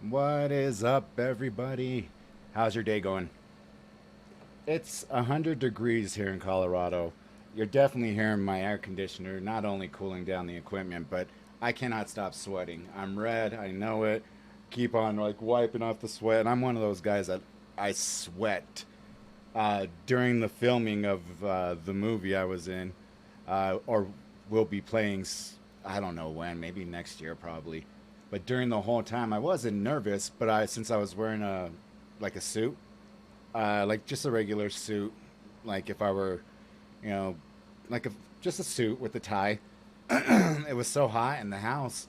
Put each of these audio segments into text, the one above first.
What is up, everybody? How's your day going? It's 100 degrees here in Colorado. You're definitely hearing my air conditioner not only cooling down the equipment, but I cannot stop sweating. I'm red, I know it. Keep on like wiping off the sweat. And I'm one of those guys that I sweat. During the filming of the movie I was in, or will be playing, I don't know when, maybe next year probably. But during the whole time, I wasn't nervous, but since I was wearing a suit, like just a regular suit, like if I were, you know, like a, just a suit with a tie. It was so hot in the house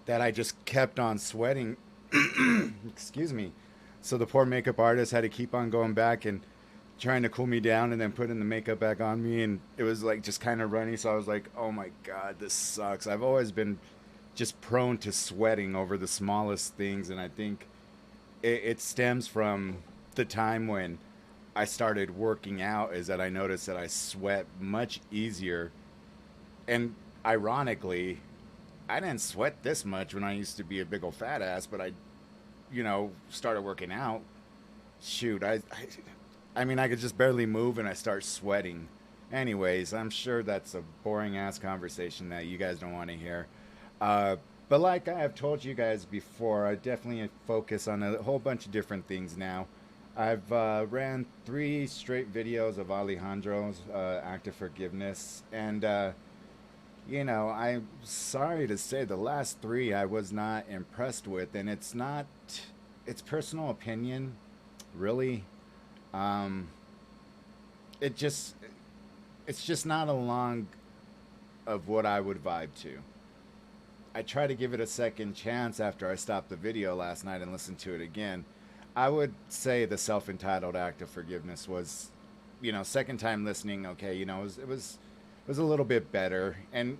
that I just kept on sweating. Excuse me. So the poor makeup artist had to keep on going back and trying to cool me down and then putting the makeup back on me, and it was like just kind of runny. So I was like, "Oh my god, this sucks." I've always been just prone to sweating over the smallest things, and I think it stems from the time when I started working out. Is that I noticed that I sweat much easier, and ironically, I didn't sweat this much when I used to be a big old fat ass, but I started working out. Shoot, I mean, I could just barely move and I start sweating. Anyways, I'm sure that's a boring ass conversation that you guys don't want to hear. Uh, but like I have told you guys before, I definitely focus on a whole bunch of different things now. I've ran three straight videos of Alejandro's Act of Forgiveness, and I'm sorry to say the last three I was not impressed with, and it's not, it's personal opinion, really. Um, it just, it's just not along of what I would vibe to. I tried to give it a second chance after I stopped the video last night and listened to it again. I would say the self-entitled act of forgiveness was, second time listening. Okay, it was a little bit better, and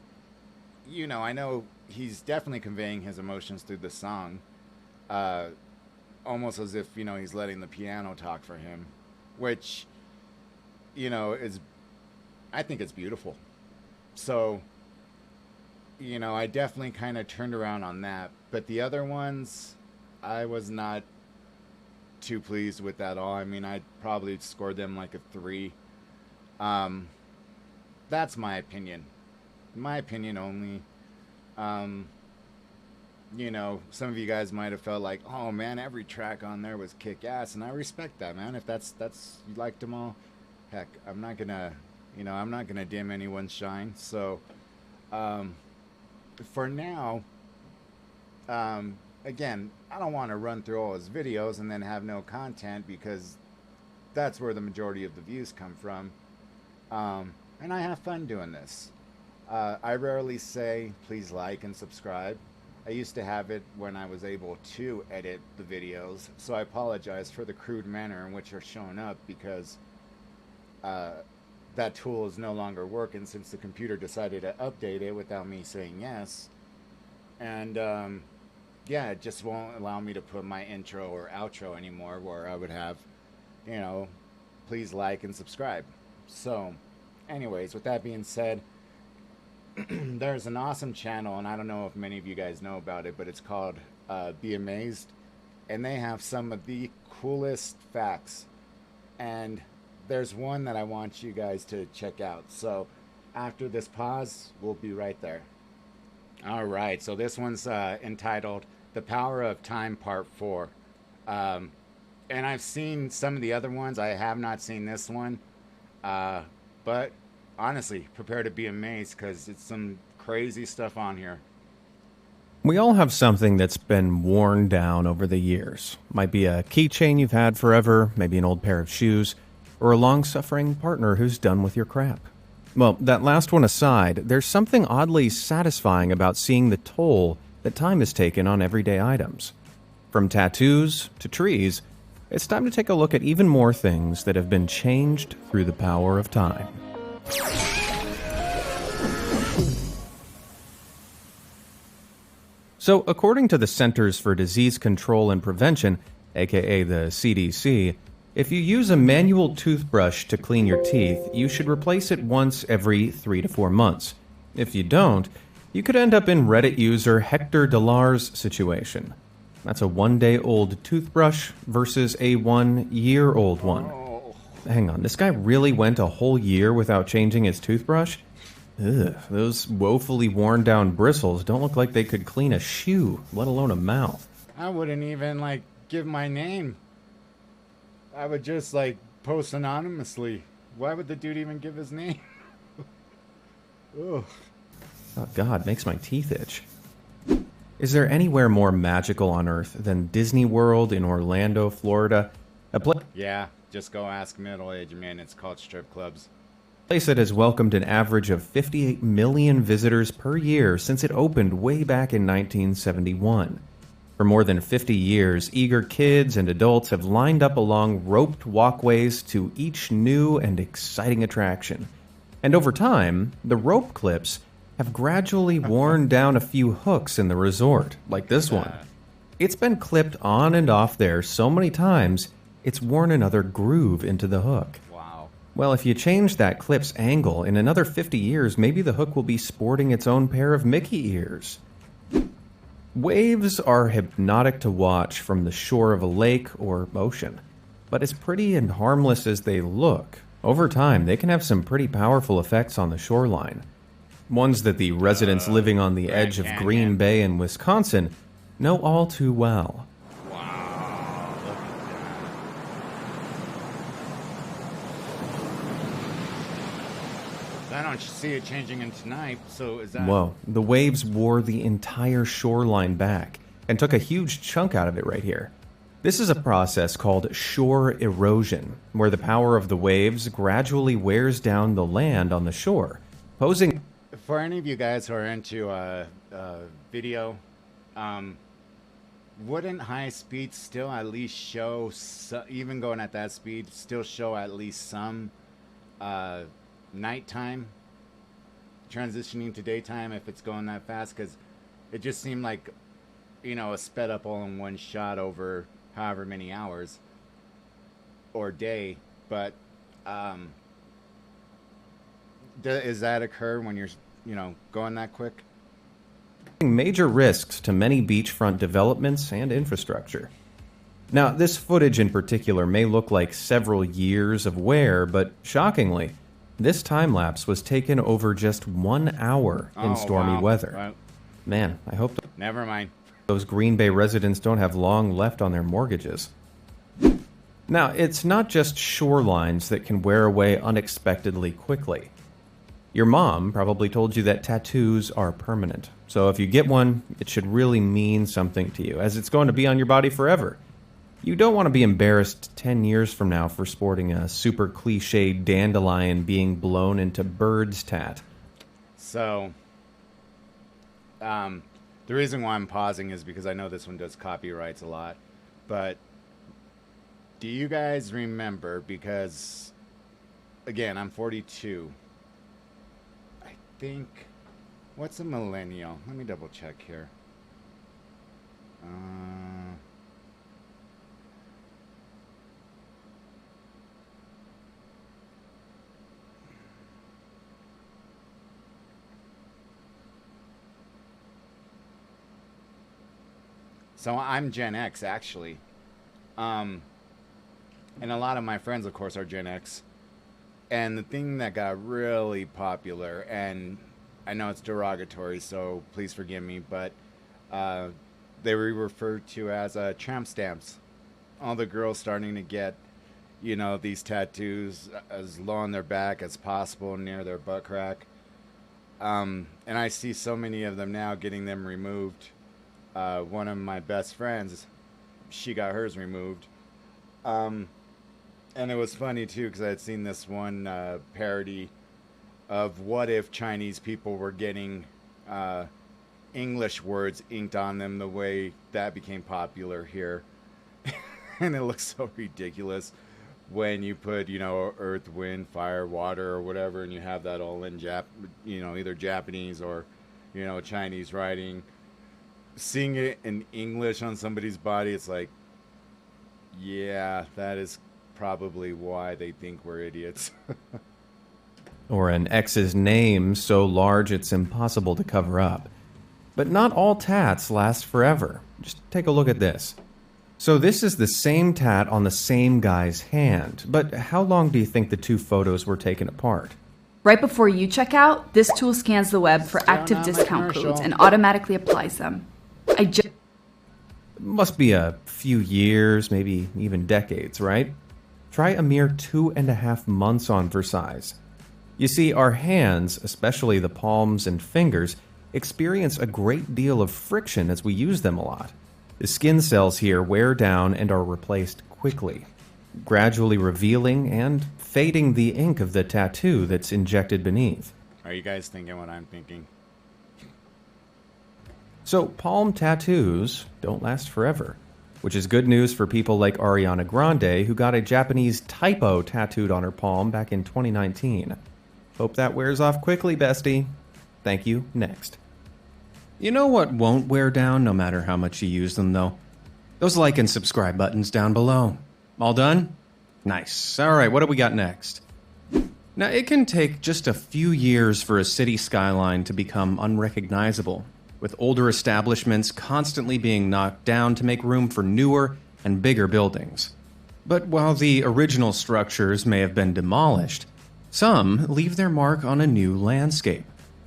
I know he's definitely conveying his emotions through the song, uh, almost as if he's letting the piano talk for him, which is, I think it's beautiful. So I definitely kind of turned around on that. But the other ones, I was not too pleased with at all. I mean, I probably scored them like a three. Um, that's my opinion. My opinion only. Um, some of you guys might have felt like, oh man, every track on there was kick ass, and I respect that, man. If that's you liked them all, heck, I'm not gonna dim anyone's shine. So, um, for now, again, I don't want to run through all his videos and then have no content because that's where the majority of the views come from. And I have fun doing this. I rarely say please like and subscribe. I used to have it when I was able to edit the videos, so I apologize for the crude manner in which they're showing up because uh, that tool is no longer working since the computer decided to update it without me saying yes. And yeah, it just won't allow me to put my intro or outro anymore where I would have, you know, please like and subscribe. So, anyways, with that being said, there's an awesome channel, and I don't know if many of you guys know about it, but it's called Be Amazed, and they have some of the coolest facts. And there's one that I want you guys to check out. So, after this pause, we'll be right there. All right, so this one's entitled "The Power of Time Part 4." Um, and I've seen some of the other ones. I have not seen this one. Uh, but honestly, prepare to be amazed because it's some crazy stuff on here. We all have something that's been worn down over the years. Might be a keychain you've had forever, maybe an old pair of shoes, or a long suffering partner who's done with your crap. Well, that last one aside, there's something oddly satisfying about seeing the toll that time has taken on everyday items. From tattoos to trees, it's time to take a look at even more things that have been changed through the power of time. So, according to the Centers for Disease Control and Prevention, aka the CDC, if you use a manual toothbrush to clean your teeth, you should replace it once every 3 to 4 months. If you don't, you could end up in Reddit user Hector Delar's situation. That's a 1-day-old toothbrush versus a 1-year-old one. Oh, Hang on, this guy really went a whole year without changing his toothbrush? Ugh, those woefully worn down bristles don't look like they could clean a shoe, let alone a mouth. I wouldn't even like give my name. I would just like post anonymously. Why would the dude even give his name? Ugh. Oh god, makes my teeth itch. Is there anywhere more magical on Earth than Disney World in Orlando, Florida? A Yeah, just go ask middle-aged men. It's called strip clubs. place that has welcomed an average of 58 million visitors per year since it opened way back in 1971. For more than 50 years, eager kids and adults have lined up along roped walkways to each new and exciting attraction. And over time, the rope clips have gradually worn down a few hooks in the resort, like this one. It's been clipped on and off there so many times, it's worn another groove into the hook. Wow. Well, if you change that clip's angle, in another 50 years, maybe the hook will be sporting its own pair of Mickey ears. Waves are hypnotic to watch from the shore of a lake or ocean. But as pretty and harmless as they look, over time they can have some pretty powerful effects on the shoreline. Ones that the residents living on the Grand edge of Canyon. Green Bay in Wisconsin know all too well. Wow. Look at that. I don't see it changing in tonight. So is that? Whoa, the waves wore the entire shoreline back and took a huge chunk out of it right here. This is a process called shore erosion, where the power of the waves gradually wears down the land on the shore, posing... For any of you guys who are into video, wouldn't high speed still at least show, even going at that speed, still show at least some nighttime transitioning to daytime if it's going that fast? Because it just seemed like, you know, a sped up all in one shot over however many hours or day. But does that occur when you're, you know, going that quick? major risks to many beachfront developments and infrastructure. Now, this footage in particular may look like several years of wear, but shockingly, this time-lapse was taken over just 1 hour in stormy wow. weather. Well, Man, I hope never mind. those Green Bay residents don't have long left on their mortgages. Now, it's not just shorelines that can wear away unexpectedly quickly. Your mom probably told you that tattoos are permanent. So if you get one, it should really mean something to you, as it's going to be on your body forever. You don't want to be embarrassed 10 years from now for sporting a super cliched dandelion being blown into birds tat. So, the reason why I'm pausing is because I know this one does copyrights a lot. But do you guys remember, because, again, I'm 42. I think, what's a millennial? Let me double check here. So I'm Gen X, actually. And a lot of my friends, of course, are Gen X. And the thing that got really popular, and I know it's derogatory, so please forgive me, but they were referred to as tramp stamps. All the girls starting to get, you know, these tattoos as low on their back as possible near their butt crack. And I see so many of them now getting them removed. One of my best friends, she got hers removed. And it was funny too, because I had seen this one parody of what if Chinese people were getting English words inked on them the way that became popular here. And it looks so ridiculous when you put, you know, earth, wind, fire, water, or whatever, and you have that all in you know, either Japanese or, you know, Chinese writing. Seeing it in English on somebody's body, it's like, yeah, that is probably why they think we're idiots. Or an ex's name so large it's impossible to cover up. But not all tats last forever. Just take a look at this. So this is the same tat on the same guy's hand, but how long do you think the two photos were taken apart? Right before you check out, this tool scans the web for Still active not my discount commercial. codes and automatically applies them. Must be a few years, maybe even decades, right? Try a mere 2.5 months on Versailles. You see, our hands, especially the palms and fingers, experience a great deal of friction as we use them a lot. The skin cells here wear down and are replaced quickly, gradually revealing and fading the ink of the tattoo that's injected beneath. Are you guys thinking what I'm thinking? So palm tattoos don't last forever, which is good news for people like Ariana Grande, who got a Japanese typo tattooed on her palm back in 2019. Hope that wears off quickly, bestie. Thank you. Next. You know what won't wear down no matter how much you use them, though? Those like and subscribe buttons down below. All done? Nice. All right, what do we got next? Now, it can take just a few years for a city skyline to become unrecognizable, with older establishments constantly being knocked down to make room for newer and bigger buildings. But while the original structures may have been demolished, some leave their mark on a new landscape,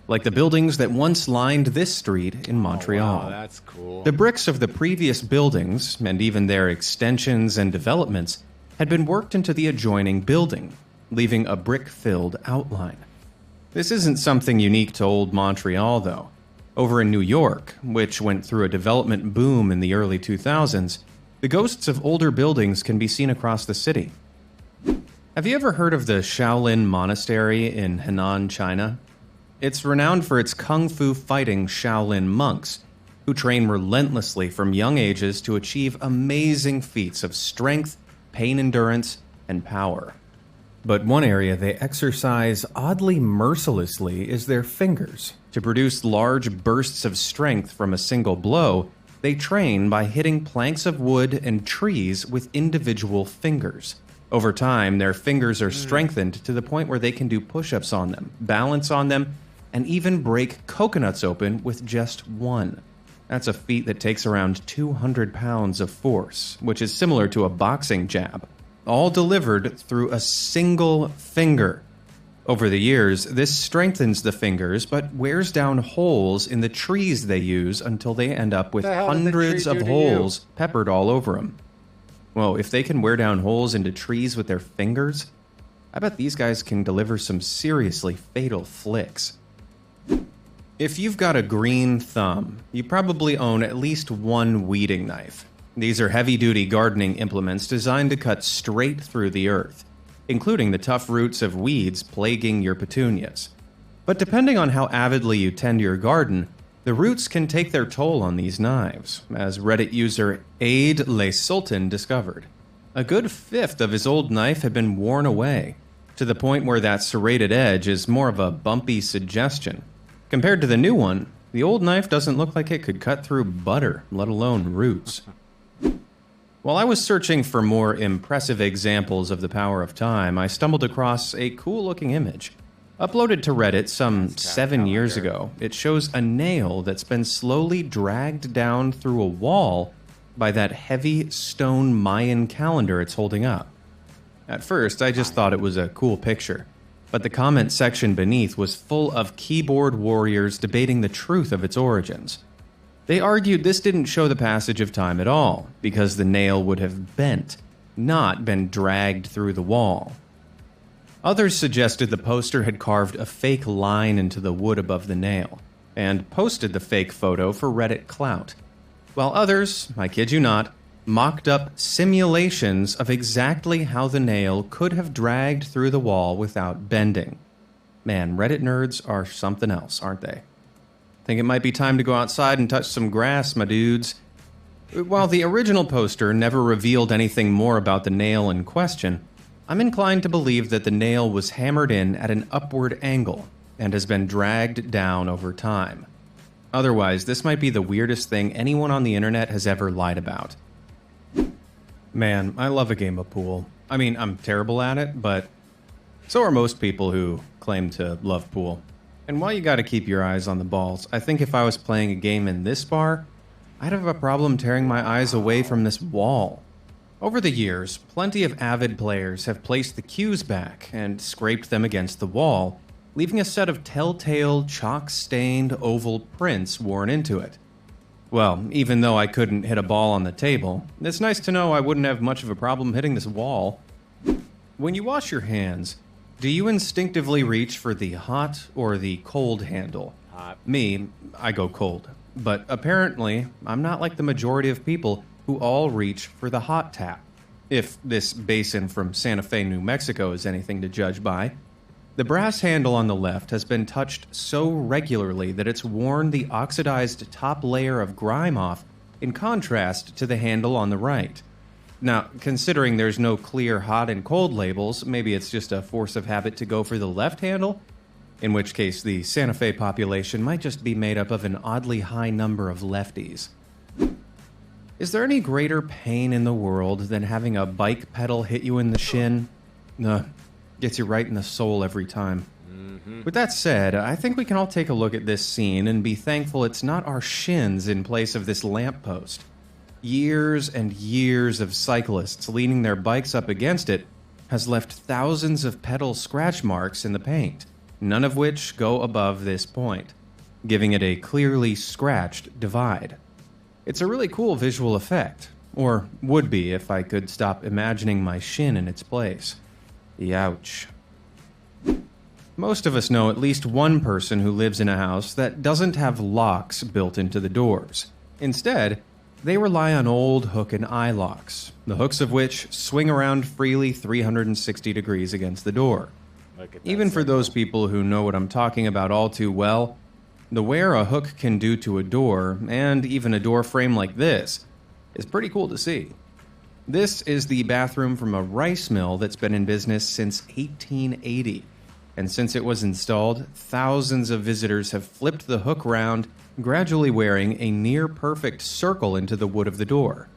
like the buildings that once lined this street in Montreal. Oh, wow, that's cool. The bricks of the previous buildings, and even their extensions and developments, had been worked into the adjoining building, leaving a brick-filled outline. This isn't something unique to old Montreal, though. Over in New York, which went through a development boom in the early 2000s, the ghosts of older buildings can be seen across the city. Have you ever heard of the Shaolin Monastery in Henan, China? It's renowned for its kung fu fighting Shaolin monks, who train relentlessly from young ages to achieve amazing feats of strength, pain endurance, and power. But one area they exercise oddly mercilessly is their fingers. To produce large bursts of strength from a single blow, they train by hitting planks of wood and trees with individual fingers. Over time, their fingers are strengthened to the point where they can do push-ups on them, balance on them, and even break coconuts open with just one. That's a feat that takes around 200 pounds of force, which is similar to a boxing jab, all delivered through a single finger. Over the years, this strengthens the fingers, but wears down holes in the trees they use until they end up with The hell did the hundreds tree of do to holes peppered all over them. Well, if they can wear down holes into trees with their fingers, I bet these guys can deliver some seriously fatal flicks. If you've got a green thumb, you probably own at least one weeding knife. These are heavy-duty gardening implements designed to cut straight through the earth, including the tough roots of weeds plaguing your petunias. But depending on how avidly you tend your garden, the roots can take their toll on these knives, as Reddit user Aid Le Sultan discovered. A good fifth of his old knife had been worn away, to the point where that serrated edge is more of a bumpy suggestion. Compared to the new one, the old knife doesn't look like it could cut through butter, let alone roots. While I was searching for more impressive examples of the power of time, I stumbled across a cool-looking image. Uploaded to Reddit some 7 years ago, it shows a nail that's been slowly dragged down through a wall by that heavy stone Mayan calendar it's holding up. At first, I just thought it was a cool picture, but the comment section beneath was full of keyboard warriors debating the truth of its origins. They argued this didn't show the passage of time at all, because the nail would have bent, not been dragged through the wall. Others suggested the poster had carved a fake line into the wood above the nail, and posted the fake photo for Reddit clout, while others, I kid you not, mocked up simulations of exactly how the nail could have dragged through the wall without bending. Man, Reddit nerds are something else, aren't they? Think it might be time to go outside and touch some grass, my dudes. While the original poster never revealed anything more about the nail in question, I'm inclined to believe that the nail was hammered in at an upward angle and has been dragged down over time. Otherwise, this might be the weirdest thing anyone on the internet has ever lied about. Man, I love a game of pool. I mean, I'm terrible at it, but so are most people who claim to love pool. And while you gotta keep your eyes on the balls, I think if I was playing a game in this bar, I'd have a problem tearing my eyes away from this wall. Over the years, plenty of avid players have placed the cues back and scraped them against the wall, leaving a set of telltale, chalk-stained oval prints worn into it. Well, even though I couldn't hit a ball on the table, it's nice to know I wouldn't have much of a problem hitting this wall. When you wash your hands, do you instinctively reach for the hot or the cold handle? Hot. Me, I go cold. But apparently, I'm not like the majority of people who all reach for the hot tap. If this basin from Santa Fe, New Mexico is anything to judge by. The brass handle on the left has been touched so regularly that it's worn the oxidized top layer of grime off, in contrast to the handle on the right. Now, considering there's no clear hot and cold labels, maybe it's just a force of habit to go for the left handle? In which case, the Santa Fe population might just be made up of an oddly high number of lefties. Is there any greater pain in the world than having a bike pedal hit you in the shin? Gets you right in the soul every time. With that said, I think we can all take a look at this scene and be thankful it's not our shins in place of this lamppost. Years and years of cyclists leaning their bikes up against it has left thousands of pedal scratch marks in the paint, none of which go above this point, giving it a clearly scratched divide. It's a really cool visual effect, or would be if I could stop imagining my shin in its place. Youch. Most of us know at least one person who lives in a house that doesn't have locks built into the doors. Instead, they rely on old hook and eye locks, the hooks of which swing around freely 360 degrees against the door. Even for those people who know what I'm talking about all too well, the wear a hook can do to a door, and even a door frame like this, is pretty cool to see. This is the bathroom from a rice mill that's been in business since 1880. And since it was installed, thousands of visitors have flipped the hook round, gradually wearing a near-perfect circle into the wood of the door.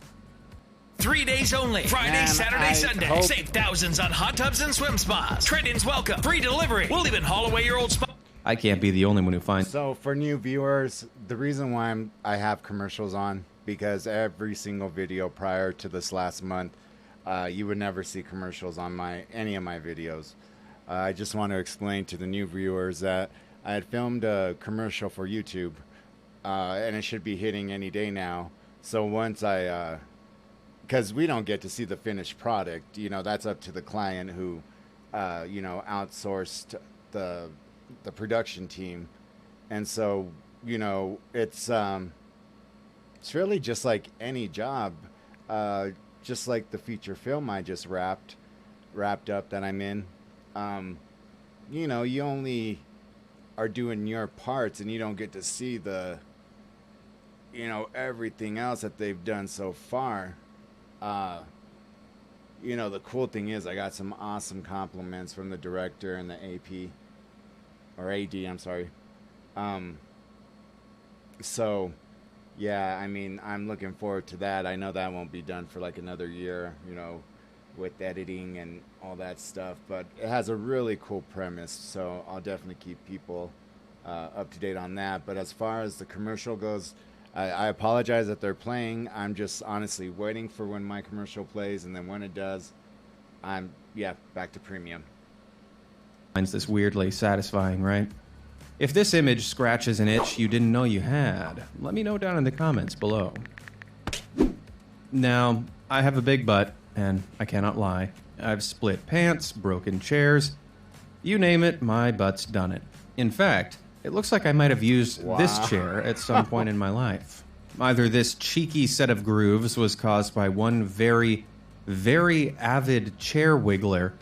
3 days only. Friday, Man, Saturday, I Sunday. hope- Save thousands on hot tubs and swim spas. Trade-ins welcome. Free delivery. We'll even haul away your old spa. I can't be the only one who finds... So for new viewers, the reason why I have commercials on, because every single video prior to this last month, you would never see commercials on any of my videos. I just want to explain to the new viewers that I had filmed a commercial for YouTube, and it should be hitting any day now. So once because we don't get to see the finished product, that's up to the client who, outsourced the production team. And so, it's really just like any job, just like the feature film I just wrapped up that I'm in. You only are doing your parts and you don't get to see the, everything else that they've done so far. The cool thing is I got some awesome compliments from the director and the AP or AD, I'm sorry. So yeah, I'm looking forward to that. I know that won't be done for like another year, with editing and all that stuff, but it has a really cool premise, so I'll definitely keep people up to date on that. But as far as the commercial goes, I apologize that they're playing. I'm just honestly waiting for when my commercial plays, and then when it does, I'm back to premium. Finds this weirdly satisfying, right? If this image scratches an itch you didn't know you had, let me know down in the comments below. Now, I have a big butt, and I cannot lie. I've split pants, broken chairs. You name it, my butt's done it. In fact, it looks like I might have used this chair at some point in my life. Either this cheeky set of grooves was caused by one very, very avid chair wiggler,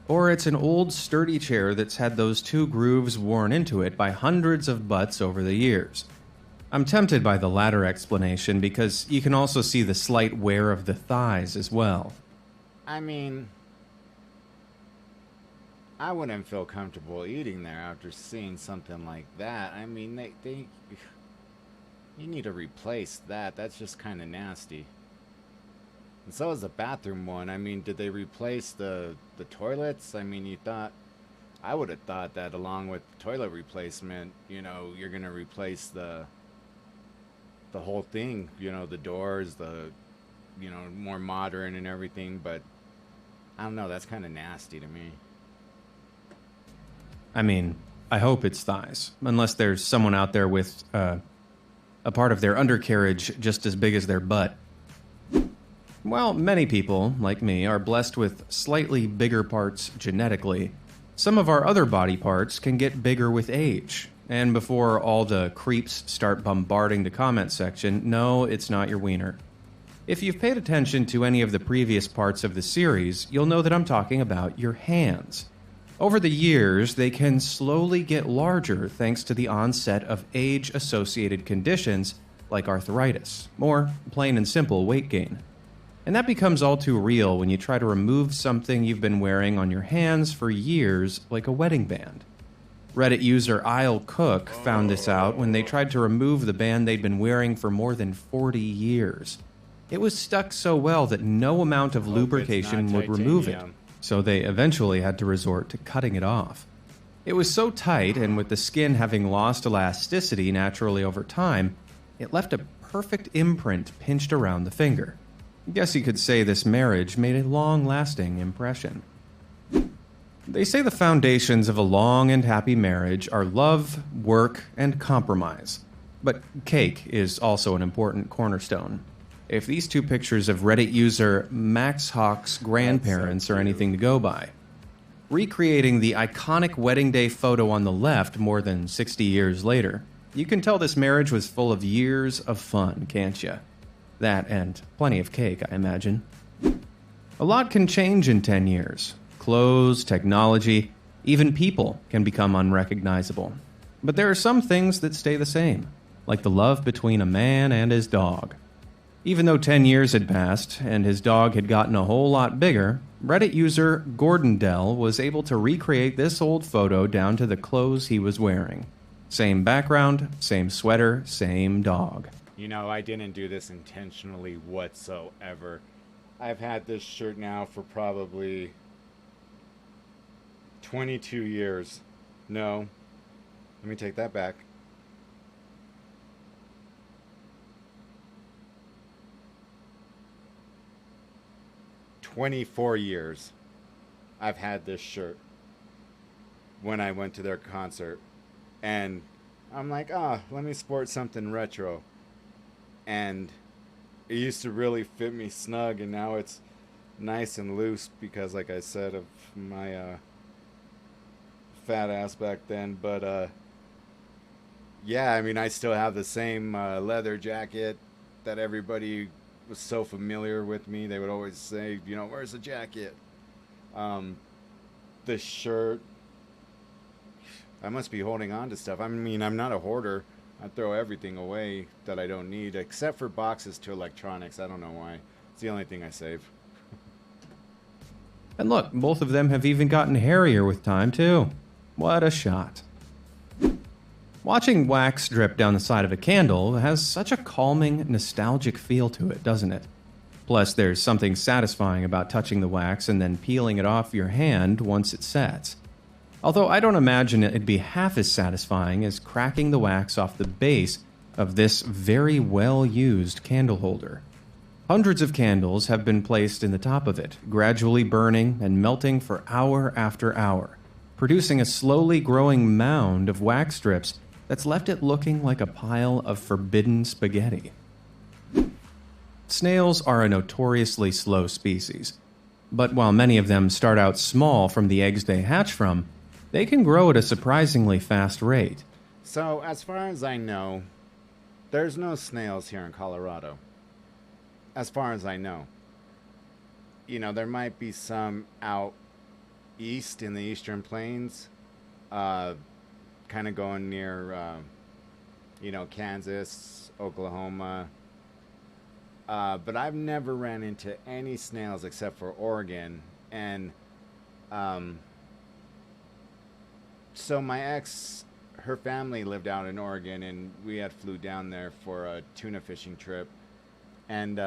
or it's an old sturdy chair that's had those two grooves worn into it by hundreds of butts over the years. I'm tempted by the latter explanation because you can also see the slight wear of the thighs as well. I wouldn't feel comfortable eating there after seeing something like that. They you need to replace that. That's just kind of nasty. And so is the bathroom one. Did they replace the toilets? You thought... I would have thought that along with toilet replacement, you're gonna replace the whole thing. The doors, the more modern and everything. But I don't know. That's kind of nasty to me. I mean, I hope it's thighs, unless there's someone out there with a part of their undercarriage just as big as their butt. While many people, like me, are blessed with slightly bigger parts genetically, some of our other body parts can get bigger with age. And before all the creeps start bombarding the comment section, no, it's not your wiener. If you've paid attention to any of the previous parts of the series, you'll know that I'm talking about your hands. Over the years, they can slowly get larger thanks to the onset of age-associated conditions like arthritis, or plain and simple weight gain. And that becomes all too real when you try to remove something you've been wearing on your hands for years, like a wedding band. Reddit user Isle Cook found this out when they tried to remove the band they'd been wearing for more than 40 years. It was stuck so well that no amount of lubrication would remove it, so they eventually had to resort to cutting it off. It was so tight, and with the skin having lost elasticity naturally over time, it left a perfect imprint pinched around the finger. I guess you could say this marriage made a long-lasting impression. They say the foundations of a long and happy marriage are love, work, and compromise. But cake is also an important cornerstone. If these two pictures of Reddit user Max Hawk's grandparents are anything to go by. Recreating the iconic wedding day photo on the left more than 60 years later, you can tell this marriage was full of years of fun, can't you? That and plenty of cake, I imagine. A lot can change in 10 years. Clothes, technology, even people can become unrecognizable. But there are some things that stay the same, like the love between a man and his dog. Even though 10 years had passed and his dog had gotten a whole lot bigger, Reddit user Gordon Dell was able to recreate this old photo down to the clothes he was wearing. Same background, same sweater, same dog. I didn't do this intentionally whatsoever. I've had this shirt now for probably 22 years. No. Let me take that back. "24 years I've had this shirt when I went to their concert. And I'm like, let me sport something retro. And it used to really fit me snug, and now it's nice and loose because, like I said, of my fat ass back then. But yeah, I mean, I still have the same leather jacket that everybody was so familiar with me. They would always say, where's the jacket? The shirt. I must be holding on to stuff. I mean, I'm not a hoarder. I throw everything away that I don't need, except for boxes to electronics. I don't know why. It's the only thing I save. And look, both of them have even gotten hairier with time, too. What a shot. Watching wax drip down the side of a candle has such a calming, nostalgic feel to it, doesn't it? Plus, there's something satisfying about touching the wax and then peeling it off your hand once it sets. Although I don't imagine it'd be half as satisfying as cracking the wax off the base of this very well-used candle holder. Hundreds of candles have been placed in the top of it, gradually burning and melting for hour after hour, producing a slowly growing mound of wax strips that's left it looking like a pile of forbidden spaghetti. Snails are a notoriously slow species, but while many of them start out small from the eggs they hatch from, they can grow at a surprisingly fast rate. So, as far as I know, there's no snails here in Colorado. As far as I know. There might be some out east in the Eastern Plains, kind of going near, Kansas, Oklahoma. But I've never ran into any snails except for Oregon. And, so my ex, her family lived out in Oregon, and we had flew down there for a tuna fishing trip. And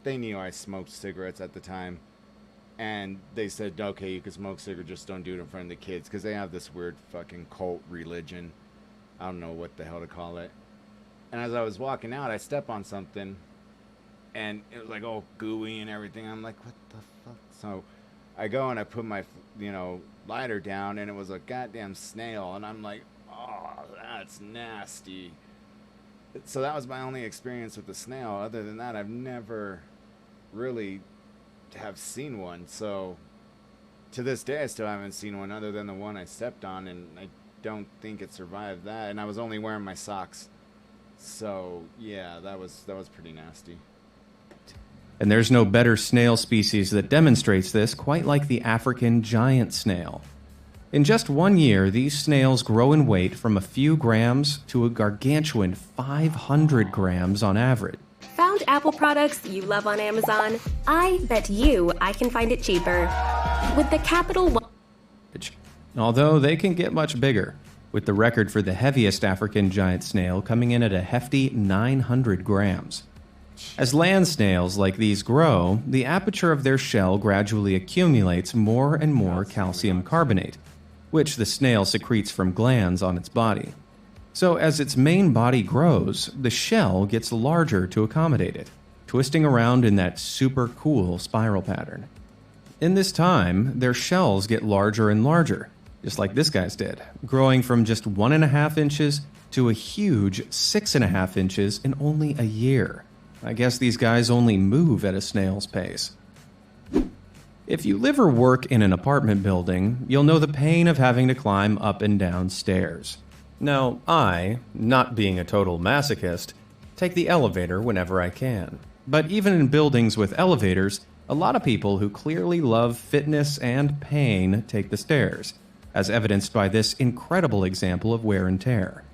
they knew I smoked cigarettes at the time. And they said, okay, you can smoke cigarettes, just don't do it in front of the kids, because they have this weird fucking cult religion. I don't know what the hell to call it. And as I was walking out, I step on something, and it was like all gooey and everything. I'm like, what the fuck? So I go and I put my, lighter down, and it was a goddamn snail. And I'm like, oh, that's nasty. So that was my only experience with the snail. Other than that, I've never really have seen one. So to this day, I still haven't seen one other than the one I stepped on, and I don't think it survived that. And I was only wearing my socks. So yeah, that was pretty nasty. And there's no better snail species that demonstrates this quite like the African giant snail. In just 1 year, these snails grow in weight from a few grams to a gargantuan 500 grams on average. Found Apple products you love on Amazon? I bet I can find it cheaper. With the capital one. Although they can get much bigger, with the record for the heaviest African giant snail coming in at a hefty 900 grams. As land snails like these grow, the aperture of their shell gradually accumulates more and more calcium carbonate, which the snail secretes from glands on its body. So as its main body grows, the shell gets larger to accommodate it, twisting around in that super cool spiral pattern. In this time, their shells get larger and larger, just like this guy's did, growing from just 1.5 inches to a huge 6.5 inches in only a year. I guess these guys only move at a snail's pace. If you live or work in an apartment building, you'll know the pain of having to climb up and down stairs. Now, I, not being a total masochist, take the elevator whenever I can. But even in buildings with elevators, a lot of people who clearly love fitness and pain take the stairs, as evidenced by this incredible example of wear and tear.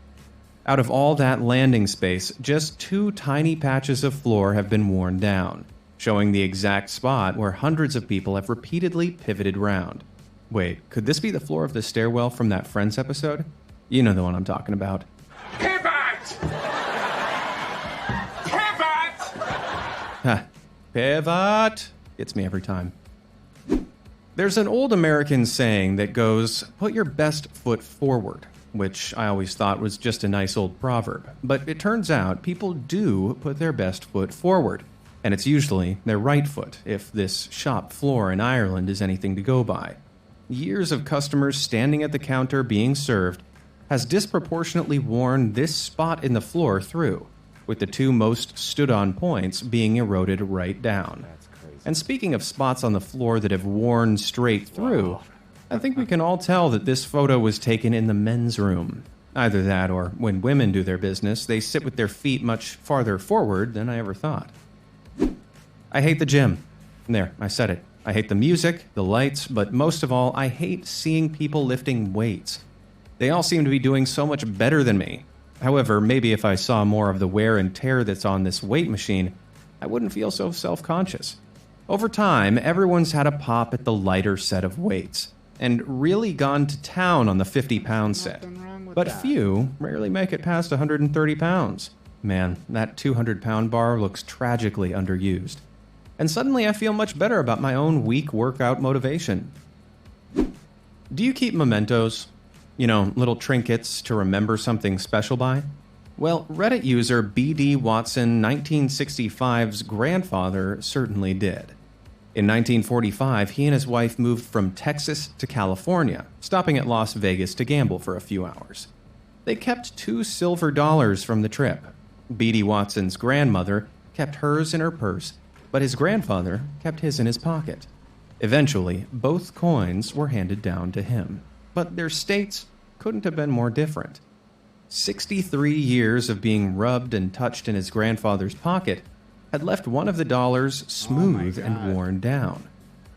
Out of all that landing space, just 2 tiny patches of floor have been worn down, showing the exact spot where hundreds of people have repeatedly pivoted round. Wait, could this be the floor of the stairwell from that Friends episode? You know the one I'm talking about. Pivot! Pivot! Ha, pivot! Gets me every time. There's an old American saying that goes, put your best foot forward, which I always thought was just a nice old proverb. But it turns out people do put their best foot forward, and it's usually their right foot, if this shop floor in Ireland is anything to go by. Years of customers standing at the counter being served has disproportionately worn this spot in the floor through, with the 2 most stood-on points being eroded right down. That's crazy. And speaking of spots on the floor that have worn straight through, I think we can all tell that this photo was taken in the men's room. Either that, or when women do their business, they sit with their feet much farther forward than I ever thought. I hate the gym. There, I said it. I hate the music, the lights, but most of all, I hate seeing people lifting weights. They all seem to be doing so much better than me. However, maybe if I saw more of the wear and tear that's on this weight machine, I wouldn't feel so self-conscious. Over time, everyone's had a pop at the lighter set of weights, and really gone to town on the 50-pound set. But few rarely make it past 130 pounds. Man, that 200-pound bar looks tragically underused. And suddenly I feel much better about my own weak workout motivation. Do you keep mementos? You know, little trinkets to remember something special by? Well, Reddit user B.D. Watson 1965's grandfather certainly did. In 1945, he and his wife moved from Texas to California, stopping at Las Vegas to gamble for a few hours. They kept 2 silver dollars from the trip. B.D. Watson's grandmother kept hers in her purse, but his grandfather kept his in his pocket. Eventually, both coins were handed down to him, but their states couldn't have been more different. 63 years of being rubbed and touched in his grandfather's pocket had left one of the dollars smooth and worn down.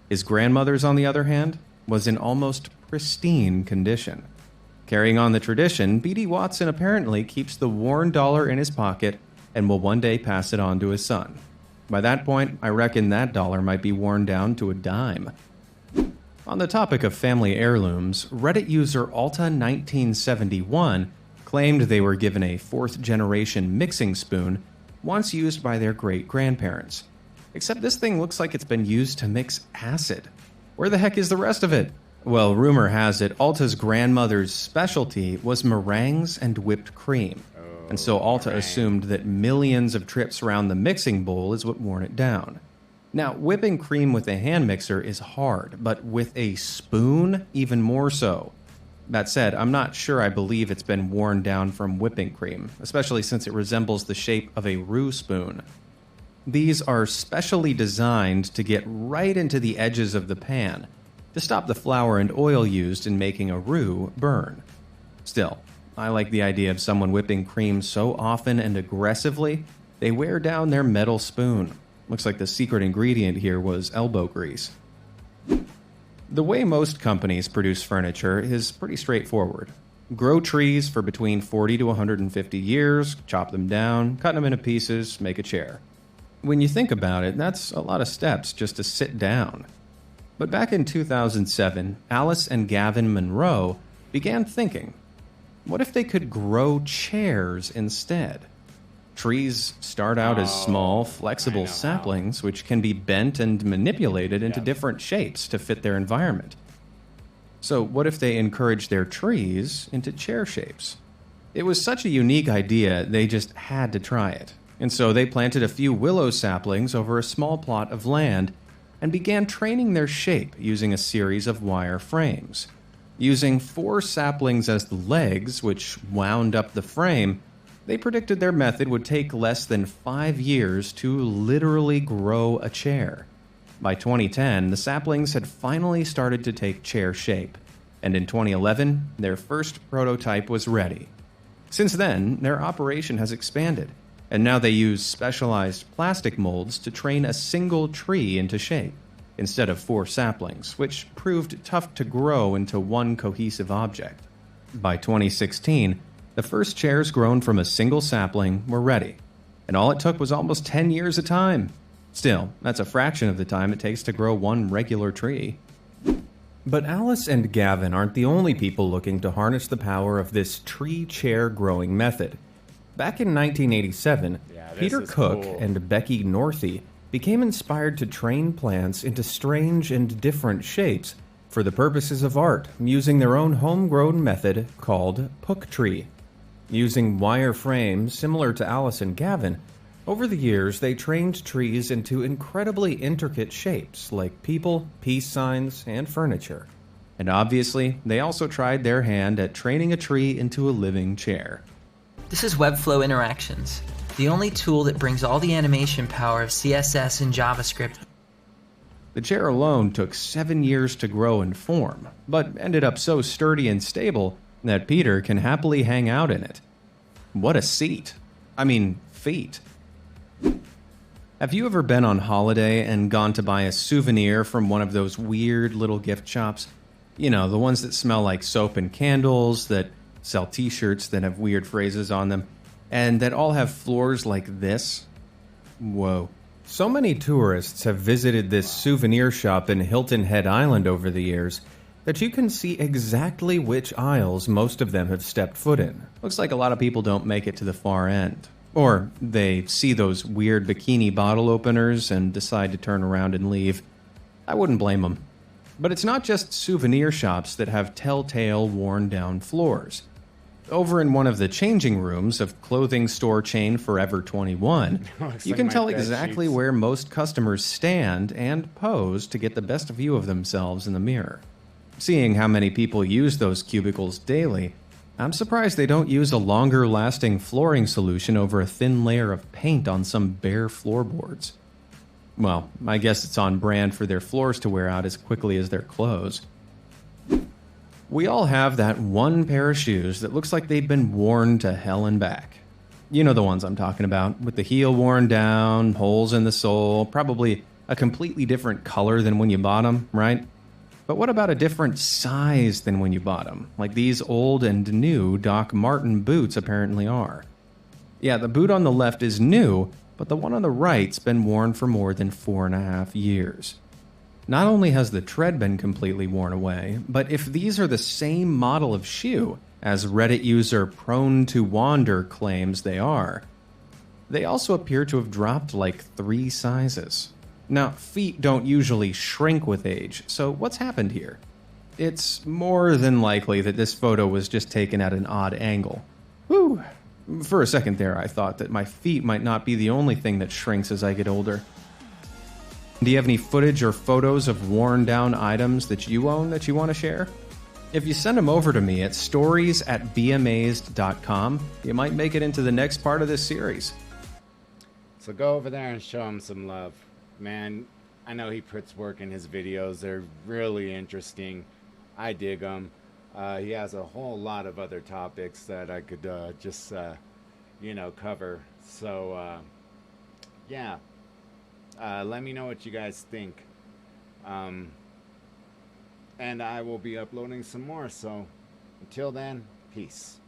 His grandmother's, on the other hand, was in almost pristine condition. Carrying on the tradition, B.D. Watson apparently keeps the worn dollar in his pocket and will one day pass it on to his son. By that point, I reckon that dollar might be worn down to a dime. On the topic of family heirlooms, Reddit user Alta1971 claimed they were given a 4th-generation mixing spoon once used by their great-grandparents. Except this thing looks like it's been used to mix acid. Where the heck is the rest of it? Well, rumor has it Alta's grandmother's specialty was meringues and whipped cream. And so Alta assumed that millions of trips around the mixing bowl is what wore it down. Now, whipping cream with a hand mixer is hard, but with a spoon, even more so. That said, I'm not sure I believe it's been worn down from whipping cream, especially since it resembles the shape of a roux spoon. These are specially designed to get right into the edges of the pan, to stop the flour and oil used in making a roux burn. Still, I like the idea of someone whipping cream so often and aggressively, they wear down their metal spoon. Looks like the secret ingredient here was elbow grease. The way most companies produce furniture is pretty straightforward. Grow trees for between 40 to 150 years, chop them down, cut them into pieces, make a chair. When you think about it, that's a lot of steps just to sit down. But back in 2007, Alice and Gavin Monroe began thinking, what if they could grow chairs instead? Trees start out as small, flexible saplings which can be bent and manipulated into different shapes to fit their environment. So what if they encourage their trees into chair shapes? It was such a unique idea, they just had to try it. And so they planted a few willow saplings over a small plot of land and began training their shape using a series of wire frames. Using 4 saplings as the legs, which wound up the frame, they predicted their method would take less than 5 years to literally grow a chair. By 2010, the saplings had finally started to take chair shape, and in 2011, their first prototype was ready. Since then, their operation has expanded, and now they use specialized plastic molds to train a single tree into shape, instead of 4 saplings, which proved tough to grow into one cohesive object. By 2016, the first chairs grown from a single sapling were ready, and all it took was almost 10 years of time. Still, that's a fraction of the time it takes to grow one regular tree. But Alice and Gavin aren't the only people looking to harness the power of this tree chair growing method. Back in 1987, Peter Cook and Becky Northey became inspired to train plants into strange and different shapes for the purposes of art, using their own homegrown method called Pooktree. Using wire frames similar to Alice and Gavin, over the years they trained trees into incredibly intricate shapes like people, peace signs, and furniture. And obviously, they also tried their hand at training a tree into a living chair. This is Webflow Interactions, the only tool that brings all the animation power of CSS and JavaScript. The chair alone took 7 years to grow and form, but ended up so sturdy and stable that Peter can happily hang out in it. What a seat. I mean, feet. Have you ever been on holiday and gone to buy a souvenir from one of those weird little gift shops? You know, the ones that smell like soap and candles, that sell t-shirts that have weird phrases on them, and that all have floors like this? Whoa. So many tourists have visited this souvenir shop in Hilton Head Island over the years that you can see exactly which aisles most of them have stepped foot in. Looks like a lot of people don't make it to the far end. Or they see those weird bikini bottle openers and decide to turn around and leave. I wouldn't blame them. But it's not just souvenir shops that have telltale worn-down floors. Over in one of the changing rooms of clothing store chain Forever 21, you can tell exactly where most customers stand and pose to get the best view of themselves in the mirror. Seeing how many people use those cubicles daily, I'm surprised they don't use a longer-lasting flooring solution over a thin layer of paint on some bare floorboards. Well, I guess it's on brand for their floors to wear out as quickly as their clothes. We all have that one pair of shoes that looks like they've been worn to hell and back. You know the ones I'm talking about, with the heel worn down, holes in the sole, probably a completely different color than when you bought them, right? But what about a different size than when you bought them, like these old and new Doc Marten boots apparently are? Yeah, the boot on the left is new, but the one on the right's been worn for more than 4.5 years. Not only has the tread been completely worn away, but if these are the same model of shoe as Reddit user Prone to Wander claims they are, they also appear to have dropped like 3 sizes. Now, feet don't usually shrink with age, so what's happened here? It's more than likely that this photo was just taken at an odd angle. Whew. For a second there, I thought that my feet might not be the only thing that shrinks as I get older. Do you have any footage or photos of worn-down items that you own that you want to share? If you send them over to me at stories@beamazed.com, you might make it into the next part of this series. So go over there and show him some love. Man, I know he puts work in his videos. They're really interesting. I dig them. He has a whole lot of other topics that I could just cover. So, yeah. Let me know what you guys think. And I will be uploading some more. So, until then, peace.